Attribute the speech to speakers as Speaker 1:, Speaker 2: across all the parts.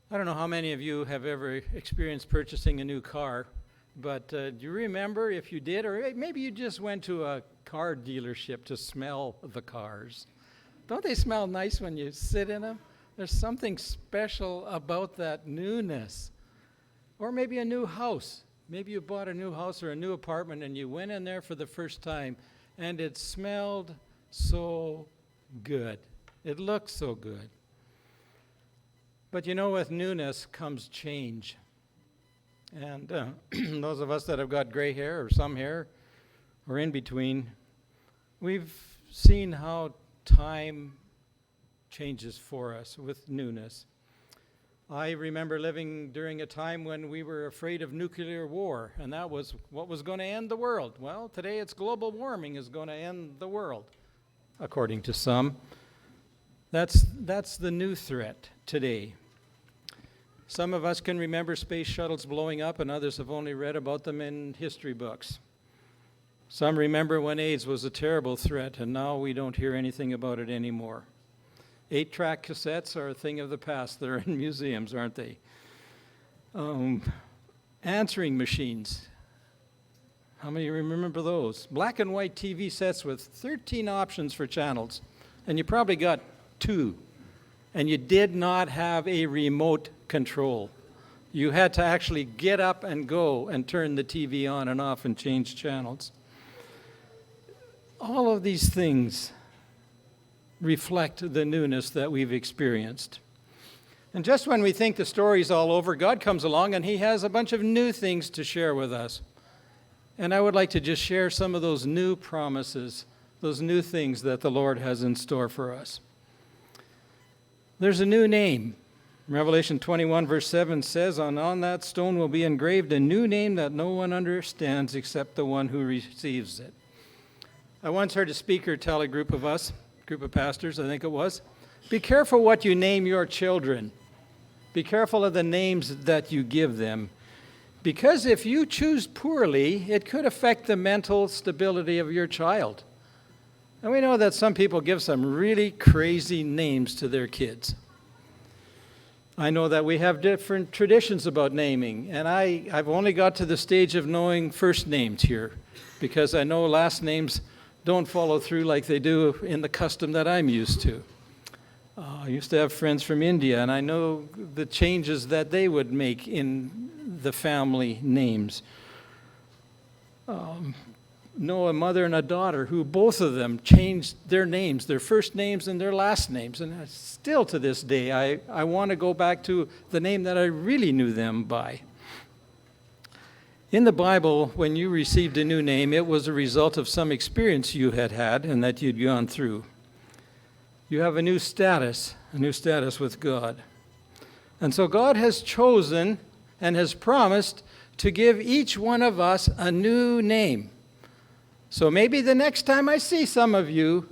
Speaker 1: I don't know how many of you have ever experienced purchasing a new car, but do you remember if you did, or maybe you just went to a car dealership to smell the cars? Don't they smell nice when you sit in them? There's something special about that newness. Or maybe a new house. Maybe you bought a new house or a new apartment and you went in there for the first time and it smelled so good. It looked so good. But you know, with newness comes change. And those of us that have got gray hair or some hair or in between, we've seen how time changes for us with newness. I remember living during a time when we were afraid of nuclear war, and that was what was going to end the world. Well, today it's global warming is going to end the world, according to some. That's the new threat today. Some of us can remember space shuttles blowing up, and others have only read about them in history books. Some remember when AIDS was a terrible threat, and now we don't hear anything about it anymore. 8-track cassettes are a thing of the past. They're in museums, aren't they? Answering machines. How many remember those? Black and white TV sets with 13 options for channels, and you probably got 2. And you did not have a remote control. You had to actually get up and go and turn the TV on and off and change channels. All of these things reflect the newness that we've experienced. And just when we think the story's all over, God comes along and he has a bunch of new things to share with us. And I would like to just share some of those new promises, those new things that the Lord has in store for us. There's a new name. Revelation 21 verse 7 says, on that stone will be engraved a new name that no one understands except the one who receives it. I once heard a speaker tell a group of pastors, I think it was, be careful what you name your children. Be careful of the names that you give them. Because if you choose poorly, it could affect the mental stability of your child. And we know that some people give some really crazy names to their kids. I know that we have different traditions about naming, and I've only got to the stage of knowing first names here, because I know last names don't follow through like they do in the custom that I'm used to. I used to have friends from India, and I know the changes that they would make in the family names. Know a mother and a daughter who both of them changed their names, their first names and their last names. And still to this day, I want to go back to the name that I really knew them by. In the Bible, when you received a new name, it was a result of some experience you had and that you'd gone through. You have a new status with God. And so God has chosen and has promised to give each one of us a new name. So maybe the next time I see some of you,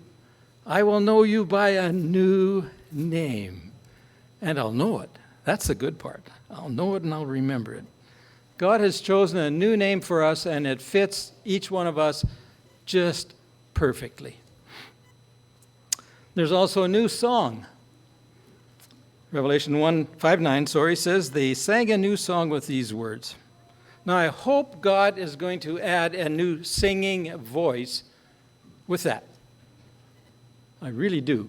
Speaker 1: I will know you by a new name. And I'll know it. That's the good part. I'll know it and I'll remember it. God has chosen a new name for us, and it fits each one of us just perfectly. There's also a new song. Revelation 1:5-9 says, they sang a new song with these words. Now, I hope God is going to add a new singing voice with that. I really do.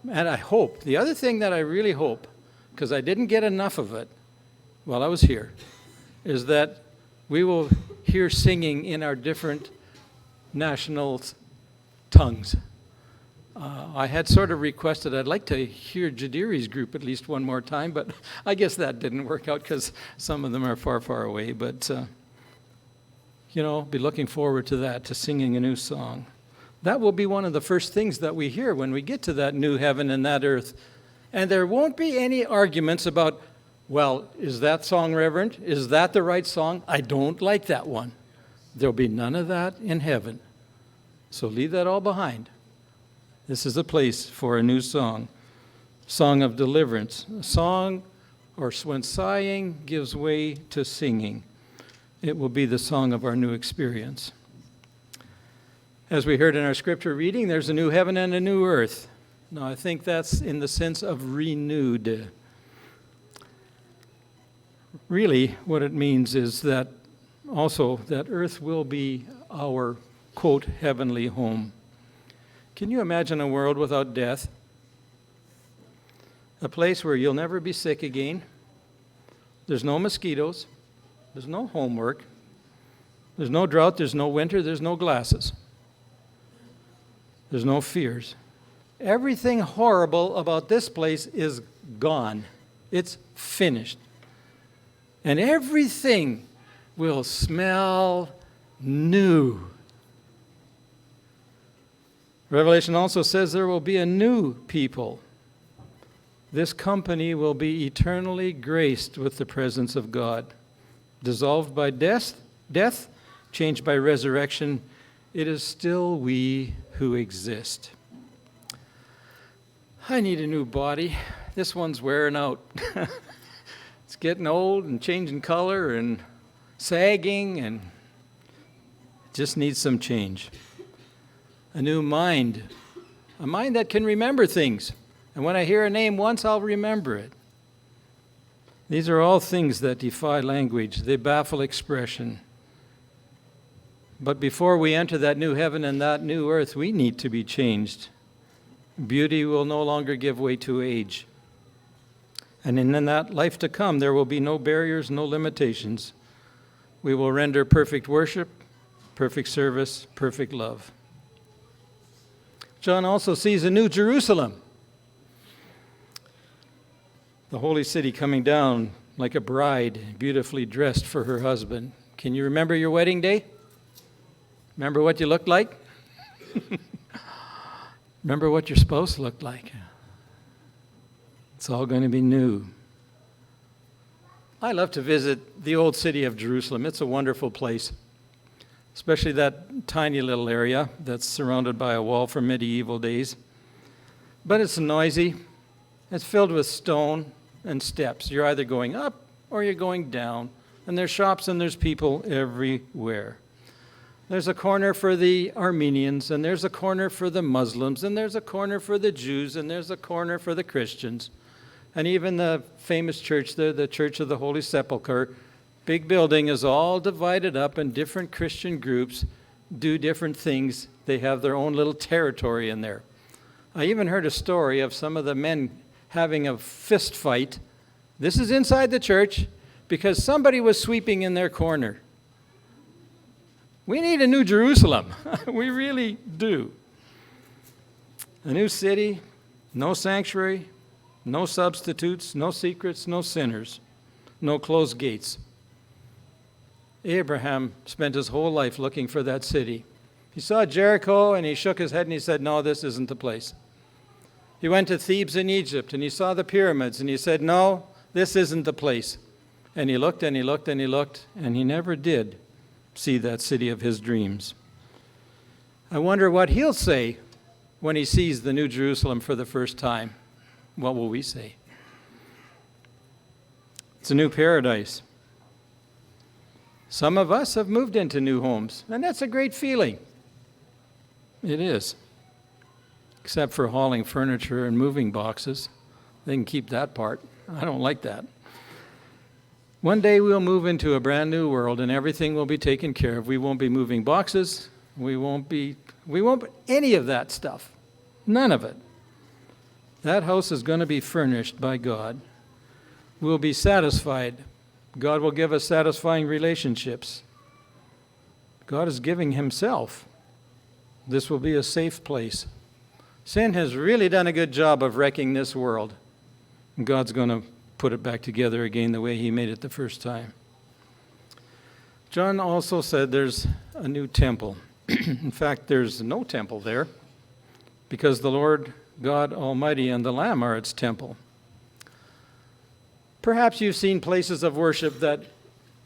Speaker 1: And I hope, the other thing that I really hope, because I didn't get enough of it while I was here, is that we will hear singing in our different national tongues. I had sort of requested I'd like to hear Jadiri's group at least one more time, but I guess that didn't work out because some of them are far, far away. But, be looking forward to that, to singing a new song. That will be one of the first things that we hear when we get to that new heaven and that earth. And there won't be any arguments about, well, is that song reverent? Is that the right song? I don't like that one. There'll be none of that in heaven. So leave that all behind. This is a place for a new song of deliverance, a song, or when sighing gives way to singing, it will be the song of our new experience. As we heard in our scripture reading, there's a new heaven and a new earth. Now, I think that's in the sense of renewed. Really, what it means is that also that earth will be our, quote, heavenly home. Can you imagine a world without death? A place where you'll never be sick again. There's no mosquitoes. There's no homework. There's no drought. There's no winter. There's no glasses. There's no fears. Everything horrible about this place is gone. It's finished. And everything will smell new. Revelation also says there will be a new people. This company will be eternally graced with the presence of God. Dissolved by death, changed by resurrection, it is still we who exist. I need a new body. This one's wearing out. It's getting old and changing color and sagging and just needs some change. A new mind, a mind that can remember things. And when I hear a name once, I'll remember it. These are all things that defy language. They baffle expression. But before we enter that new heaven and that new earth, we need to be changed. Beauty will no longer give way to age. And in that life to come, there will be no barriers, no limitations. We will render perfect worship, perfect service, perfect love. John also sees a new Jerusalem, the holy city coming down like a bride, beautifully dressed for her husband. Can you remember your wedding day? Remember what you looked like? Remember what your spouse looked like? It's all going to be new. I love to visit the old city of Jerusalem. It's a wonderful place, especially that tiny little area that's surrounded by a wall from medieval days. But it's noisy. It's filled with stone and steps. You're either going up or you're going down. And there's shops and there's people everywhere. There's a corner for the Armenians, and there's a corner for the Muslims, and there's a corner for the Jews, and there's a corner for the Christians. And even the famous church there, the Church of the Holy Sepulchre, big building, is all divided up, and different Christian groups do different things. They have their own little territory in there. I even heard a story of some of the men having a fist fight. This is inside the church because somebody was sweeping in their corner. We need a new Jerusalem. We really do. A new city, no sanctuary, no substitutes, no secrets, no sinners, no closed gates. Abraham spent his whole life looking for that city. He saw Jericho and he shook his head and he said, no, this isn't the place. He went to Thebes in Egypt and he saw the pyramids and he said, no, this isn't the place. And he looked and he looked and he looked and he never did see that city of his dreams. I wonder what he'll say when he sees the New Jerusalem for the first time. What will we say? It's a new paradise. Some of us have moved into new homes, and that's a great feeling. It is. Except for hauling furniture and moving boxes. They can keep that part. I don't like that. One day we'll move into a brand new world and everything will be taken care of. We won't be moving boxes. We won't any of that stuff. None of it. That house is going to be furnished by God. We'll be satisfied. God will give us satisfying relationships. God is giving himself. This will be a safe place. Sin has really done a good job of wrecking this world. And God's going to put it back together again the way he made it the first time. John also said there's a new temple. In fact, there's no temple there because the Lord God Almighty and the Lamb are its temple. Perhaps you've seen places of worship that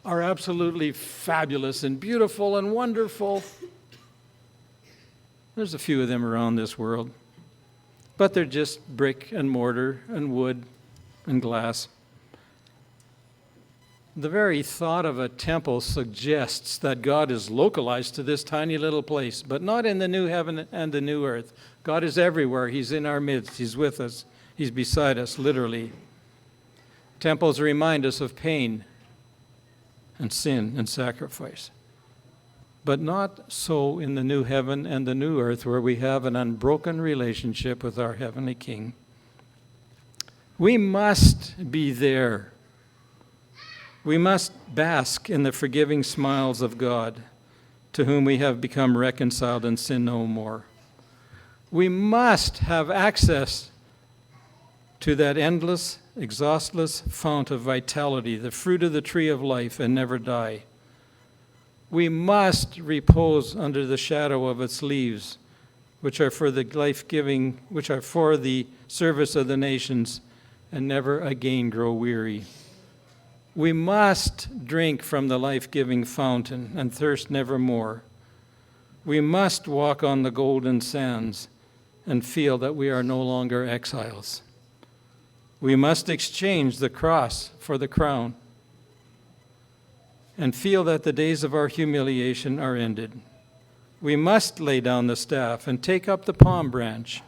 Speaker 1: are absolutely fabulous and beautiful and wonderful. There's a few of them around this world, but they're just brick and mortar and wood and glass. The very thought of a temple suggests that God is localized to this tiny little place, but not in the new heaven and the new earth. God is everywhere. He's in our midst. He's with us. He's beside us, literally. Temples remind us of pain and sin and sacrifice. But not so in the new heaven and the new earth, where we have an unbroken relationship with our heavenly King. We must be there. We must bask in the forgiving smiles of God, to whom we have become reconciled and sin no more. We must have access to that endless, exhaustless fount of vitality, the fruit of the tree of life, and never die. We must repose under the shadow of its leaves, which are for the life-giving, which are for the service of the nations, and never again grow weary. We must drink from the life-giving fountain and thirst never more. We must walk on the golden sands and feel that we are no longer exiles. We must exchange the cross for the crown and feel that the days of our humiliation are ended. We must lay down the staff and take up the palm branch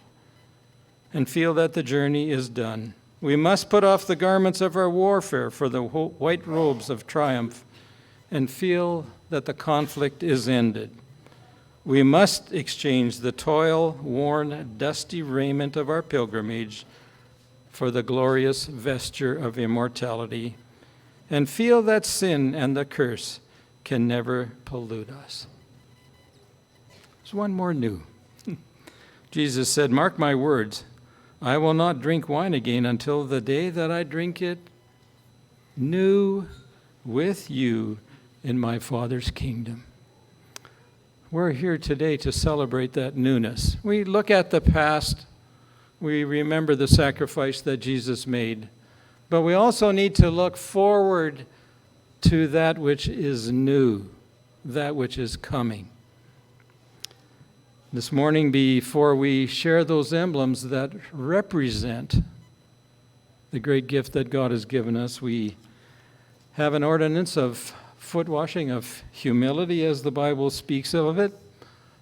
Speaker 1: and feel that the journey is done. We must put off the garments of our warfare for the white robes of triumph and feel that the conflict is ended. We must exchange the toil-worn, dusty raiment of our pilgrimage for the glorious vesture of immortality and feel that sin and the curse can never pollute us. There's one more new. Jesus said, "Mark my words, I will not drink wine again until the day that I drink it new with you in my Father's kingdom." We're here today to celebrate that newness. We look at the past, we remember the sacrifice that Jesus made, but we also need to look forward to that which is new, that which is coming. This morning, before we share those emblems that represent the great gift that God has given us, we have an ordinance of foot washing, of humility, as the Bible speaks of it.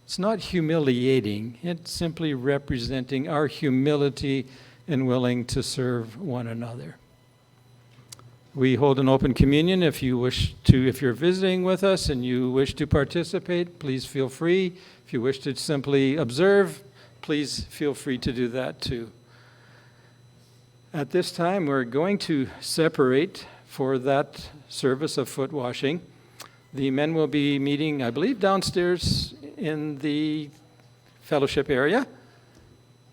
Speaker 1: It's not humiliating. It's simply representing our humility in willing to serve one another. We hold an open communion. If you're visiting with us and you wish to participate, please feel free. If you wish to simply observe, please feel free to do that too. At this time, we're going to separate for that service of foot washing. The men will be meeting, I believe, downstairs in the fellowship area.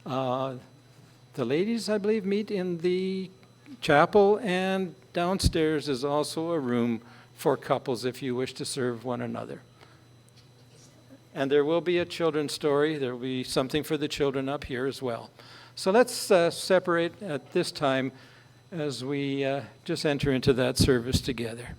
Speaker 1: The ladies, I believe, meet in the chapel, and downstairs is also a room for couples if you wish to serve one another. And there will be a children's story. There will be something for the children up here as well. So let's separate at this time as we just enter into that service together.